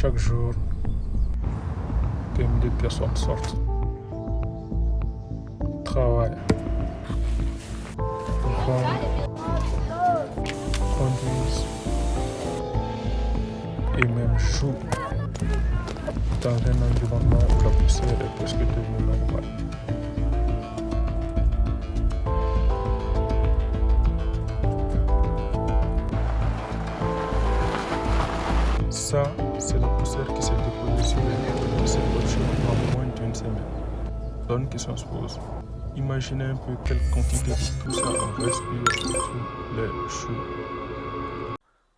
chaque jour que des personnes sortent, travaillent, vont, conduisent et même jouent dans un environnement où la poussière est presque devenue normale. Ça, c'est la poussière qui s'est déposée sur les vitres de cette voiture en moins d'une semaine. Bonne question se pose. Imaginez un peu quelle quantité de poussière on respire sous les choux.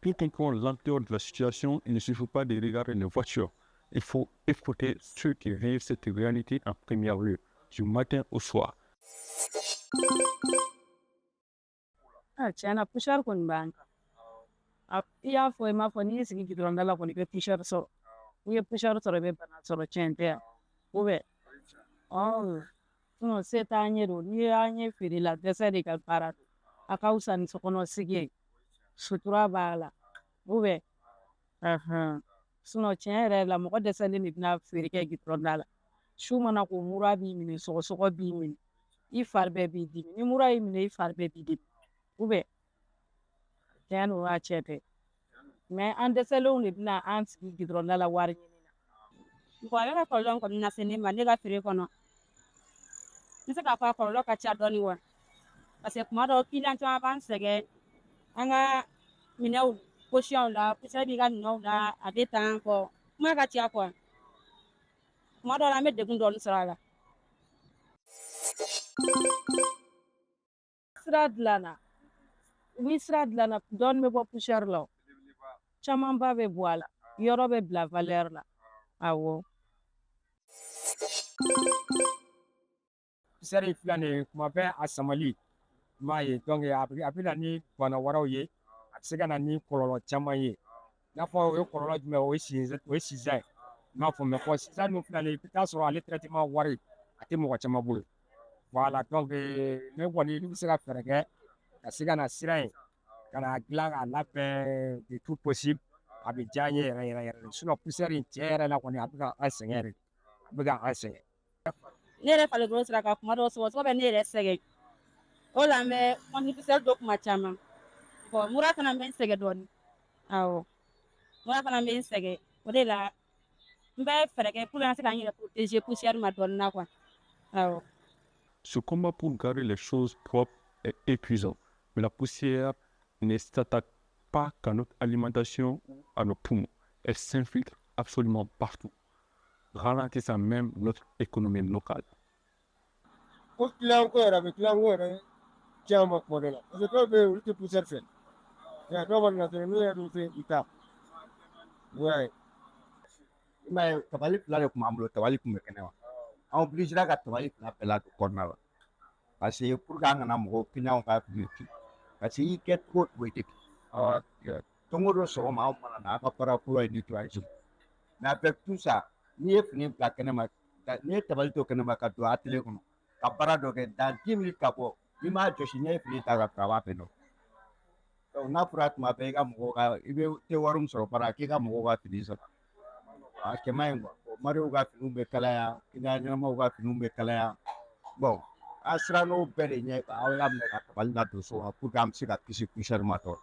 Pour comprendre l'ampleur de la situation, il ne suffit pas de regarder les voitures. Il faut écouter ceux qui vivent cette réalité en première lieu, du matin au soir. Tiɲɛna pushar kɔni b'an kan. I y'a fɔ i m'a fɔ n'i y'i sigi gidɔrɔnda la kɔni i bɛ pushar sɔrɔ. N'i ye pushar sɔrɔ i bɛ bana sɔrɔ tiɲɛ tɛ yan. Se t'an ye don n'i y'an ye feere la dɛsɛ de ka baara don. A ka fisa ni sokɔnɔ sigi ye. Sutura b'a la. Tiɲɛ yɛrɛ la mɔgɔ dɛsɛlen de bɛna feere kɛ gidɔrɔnda la. Su mana ko mura b'i minɛ sɔgɔsɔgɔ b'i minɛ. I fari bɛɛ b'i dimi. Ni mura y'i minɛ i fari bɛɛ b'i dimi. Tiɲɛ don a cɛ tɛ. Mais an dɛsɛlenw de bɛna an sigi gidɔrɔnda la wari ɲini na. A bɛ ka kɔlɔlɔ kɔni lase ne ma ne ka feere kɔnɔ. N bɛ se k'a fɔ a kɔlɔlɔ ka ca dɔɔni wa. Parce que kuma dɔw client caman b'an sɛgɛn an ka minɛnw position la, poussière b'i ka minɛnw la, a bɛ tan kuma ka ca quoi. Kuma dɔw la an bɛ degun dɔɔni sɔrɔ a la. Sira dilanna. Ni sira dilanna dɔɔni bɛ bɔ poussière la. Camanba bɛ bɔ a la. Yɔrɔ bɛ bila valeur la. Awɔ. Poussière filɛ nin ye kuma bɛɛ a samali i m'a ye donc a bɛ na ni bana wɛrɛw ye a bɛ se ka na ni kɔlɔlɔ caman ye i n'a fɔ o ye kɔlɔlɔ jumɛn o ye sizan ye i m'a fɔ mais sizan dun filɛ nin ye i bɛ taa sɔrɔ ale traitement wari a tɛ mɔgɔ caman bolo voilà donc ne kɔni bɛ se ka fɛɛrɛ kɛ ka se ka na sira in ka na dilan k'a labɛn de tout possible a bɛ diya n ye yɛrɛ yɛrɛ de sinon poussière in tiɲɛ yɛrɛ la kɔni a bɛ ka an sɛgɛn yɛrɛ a bɛ ka an sɛgɛn. Ne yɛrɛ farikolo sera ka kuma dɔw sɔgɔsɔgɔ bɛ ne yɛrɛ sɛgɛn. O la n bɛ poussière don kuma caman. Mura fana bɛ n sɛgɛn dɔɔni. Awɔ. Mura fana bɛ n sɛgɛn. O de la n bɛ fɛɛrɛ kɛ pour que n ka se k'an yɛrɛ protéger poussière ma dɔɔni na quoi. Awɔ. Ce combat pour garder les choses propres est épuisant, mais la poussière ne s'attaque pas qu'à notre alimentation ou à nos poumons. Elle s'infiltre absolument partout, ralentissant même notre économie locale. Ko client ko yɛrɛ a bɛ client ko yɛrɛ caman kuma dɔ la parce que dɔw bɛ yen olu tɛ poussière fɛ dɔw kɔni na n'u yɛrɛ dun fɛ i ta i m'a ye tabali fila de tun b'an bolo tabali tun bɛ kɛnɛ ma an obligerera ka tabali fila bɛɛ ladon kɔnɔna la parce que pour que an kana mɔgɔw client ka fili parce que i kɛ cogo o cogo i tɛ don o don sɔgɔma anw mana na an ka baara fɔlɔ ye nettoyage mais avec tout ça n'i ye fini bila kɛnɛ ma n'i ye tabali to kɛnɛ ma ka don atelier kɔnɔ ka baara dɔ kɛ dans 10 minutes ka bɔ n'i m'a jɔsi n'i ye fini ta ka a b'a bɛɛ dɔn donc n'a fɔra tuma bɛɛ i ka mɔgɔw ka i bɛ tɛ wari min sɔrɔ baara k'i ka mɔgɔw ka fini sɔrɔ a cɛ man ɲi quoi mariw ka finiw bɛ kalaya client ɲɛnamaw ka finiw bɛ kalaya bon a sera n'o bɛɛ de ɲɛ aw y'a minɛ ka tabali ladon so kɔnɔ pour que an bɛ se ka kisi poussière ma tɔ.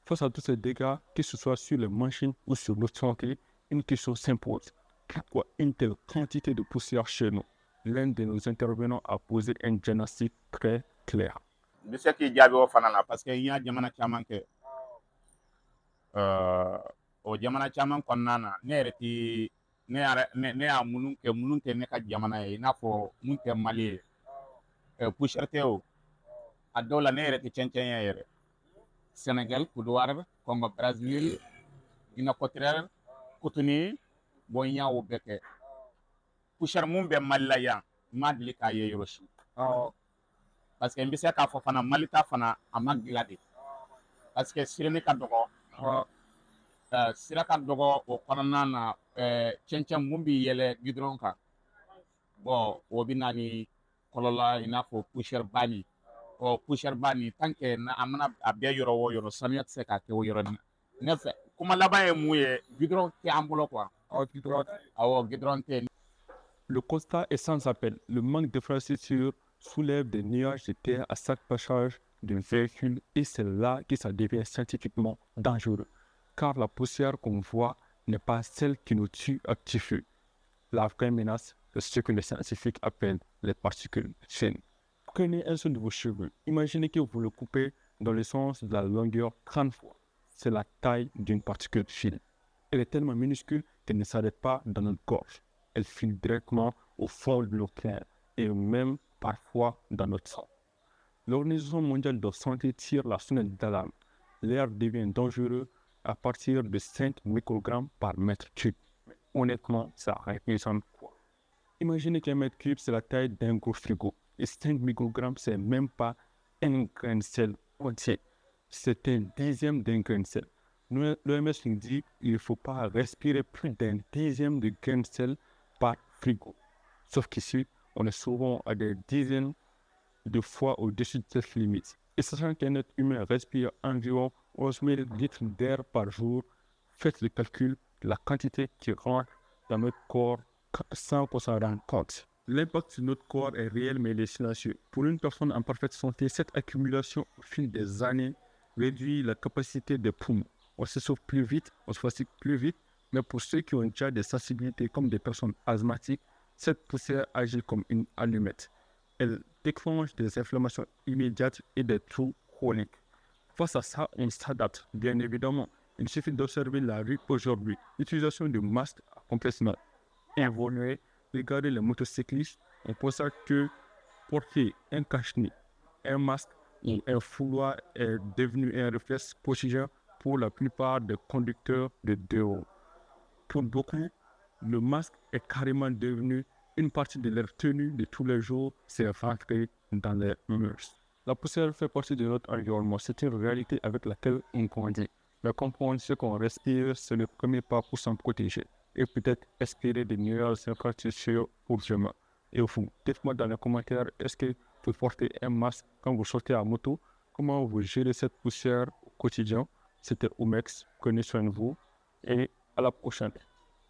Face à tous ces dégâts, que ce soit sur les machines ou sur notre santé, une question s'impose. Pourquoi une telle quantité de poussière chez nous? L'un de nos intervenants a posé un diagnostic très clair. N bɛ se k'i jaabi o fana na parce que n y'a jamana caman kɛ o jamana caman kɔnɔna na ne yɛrɛ ti ne y'a minnu kɛ minnu tɛ ne ka jamana ye i n'a fɔ mun tɛ Mali ye poussière tɛ o a dɔw la ne yɛrɛ tɛ cɛncɛn ye yɛrɛ Sénégal Côte d'Ivoire Congo Brazzaville Guinée Équatoriale Cotonou bon n y'a o bɛɛ kɛ poussière mun bɛ Mali la yan n ma deli k'a ye yɔrɔ si parce que n bɛ se k'a fɔ fana Mali ta fana a ma dilan de parce que sirani ka dɔgɔ sira ka dɔgɔ o kɔnɔna na cɛncɛn mun bɛ yɛlɛ gudɔrɔn kan bon o bɛ na ni kɔlɔlɔ i n'a fɔ poussière bani poussière bani tant que a mana a bɛɛ yɔrɔ o yɔrɔ sanuya tɛ se k'a kɛ o yɔrɔ ne fɛ kuma laban ye mun ye goudron tɛ an bolo quoi. Awɔ goudron tɛ. Le constat est sans appel. Le manque d'infrastructures soulève des nuages de terre à chaque passage d'un véhicule et c'est là que ça devient scientifiquement dangereux. Car la poussière qu'on voit n'est pas celle qui nous tue à petit feu. La vraie menace, c'est ce que les scientifiques appellent les particules fines. Prenez un seul de vos cheveux. Imaginez que vous le coupez dans le sens de la longueur 30 fois. C'est la taille d'une particule fine. Elle est tellement minuscule qu'elle ne s'arrête pas dans notre gorge. Elle file directement au fond de nos cœurs et même parfois dans notre sang. L'Organisation mondiale de la santé tire la sonnette d'alarme. L'air devient dangereux à partir de 5 microgrammes par mètre cube. Mais honnêtement, ça représente quoi? Imaginez qu'un mètre cube, c'est la taille d'un gros frigo. Et 5 microgrammes, c'est même pas un grain de sel entier. C'est un dixième d'un grain de sel. L'OMS nous dit qu'il ne faut pas respirer plus d'un dixième de grain de sel par frigo. Sauf qu'ici, on est souvent à des dizaines de fois au-dessus de cette limite. Et sachant qu'un être humain respire environ 11 000 litres d'air par jour, faites le calcul de la quantité qui rentre dans notre corps sans qu'on s'en rende compte. L'impact sur notre corps est réel mais il est silencieux. Pour une personne en parfaite santé, cette accumulation au fil des années réduit la capacité des poumons. On s'essouffle plus vite, on se fatigue plus vite, mais pour ceux qui ont déjà des sensibilités comme des personnes asthmatiques, cette poussière agit comme une allumette. Elle déclenche des inflammations immédiates et des troubles chroniques. Face à ça, on s'adapte, bien évidemment. Il suffit d'observer la rue aujourd'hui. L'utilisation de masques a complètement évolué. Regardez les motocyclistes, on constate que porter un cache-nez, un masque ou un fouloir est devenu un réflexe quotidien pour la plupart des conducteurs de deux roues. Pour beaucoup, le masque est carrément devenu une partie de leur tenue de tous les jours, c'est rentré dans les mœurs. La poussière fait partie de notre environnement, c'est une réalité avec laquelle on grandit. Mais comprendre ce qu'on respire, c'est le premier pas pour s'en protéger. Et peut-être espérer des meilleures infrastructures pour demain. Et au fond, dites-moi dans les commentaires, est-ce que vous portez un masque quand vous sortez à moto? Comment vous gérez cette poussière au quotidien? C'était Omex, prenez soin de vous et à la prochaine.